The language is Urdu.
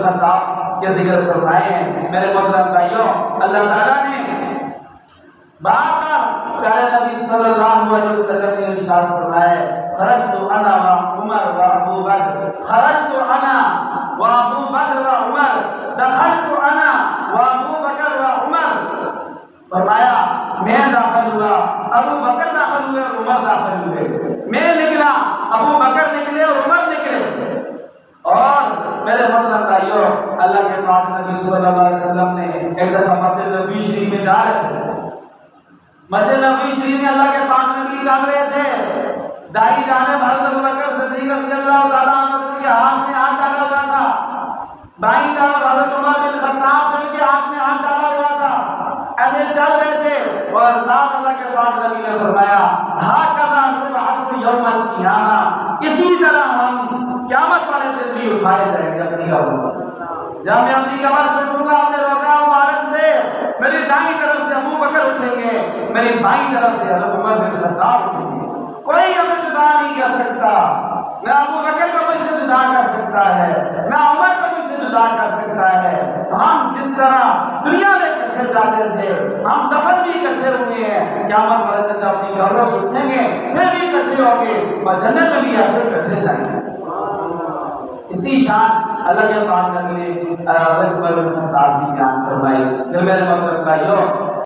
خطاب کے ذکر فرمائے ہیں۔ میرے محترم بھائیوں، اللہ تعالیٰ نے بار بار پیارے نبی صلی اللہ علیہ وسلم نے ارشاد فرمایا ہے، خرجت انا و عمر و ابو بکر، خرجت انا و ابو بکر و عمر، دخلت انا و ابو بکر و عمر۔ فرمایا میں داخل ہوا، ابو بکر داخل ہوئے اور عمر داخل ہوئے، میں نکلا، ابو بکر نکلے اور عمر نکلے۔ اور میرے محترم بھائیوں، اللہ کے پاک نبی صلی اللہ علیہ وسلم نے ایک دفعہ مسجد نبوی شریف میں جا رہے تھے، مسجد نبوی شریف میں اللہ کے پاک نبی چل رہے تھے، دائیں جانب حضرت ابو بکر صدیق رضی اللہ تعالیٰ عنہ کے ہاتھ میں ہاتھ ڈالا ہوا تھا، بائیں طرف حضرت عمر بن خطاب ان کے ہاتھ میں ہاتھ ڈالا ہوا تھا، ایسے چل رہے تھے اور ساتھ اللہ کے پاک نبی نے فرمایا ہاکذا نبعث یوم القیامہ، اسی طرح ہم قیامت والے دن بھی اٹھائے جائیں گے اپنی قبر۔ جب میں اپنی قبر سے اٹھوں گا اپنے روضہ مبارک سے، میری دائیں طرف سے ابو بکر اٹھیں گے، میری بائیں طرف سے حضرت عمر بن خطاب اٹھیں گے، کوئی ہمیں جدا نہیں کر سکتا، نہ ابو بکر کو مجھ سے جدا کر سکتا ہے، نہ عمر کو مجھ سے جدا کر سکتا ہے۔ ہم جس طرح دنیا میں اکٹھے جاتے تھے، ہم دفن بھی اکٹھے ہوئے ہیں، قیامت والے دن اپنی قبروں سے اٹھیں گے پھر بھی اکٹھے ہوں گے اور جنت میں بھی ایسے اکٹھے جائیں گے۔ اتنی شان اللہ کے پاک نبی نے حضرت عمر بن خطاب کی بیان فرمائی۔ پھر میرے محترم بھائیوں،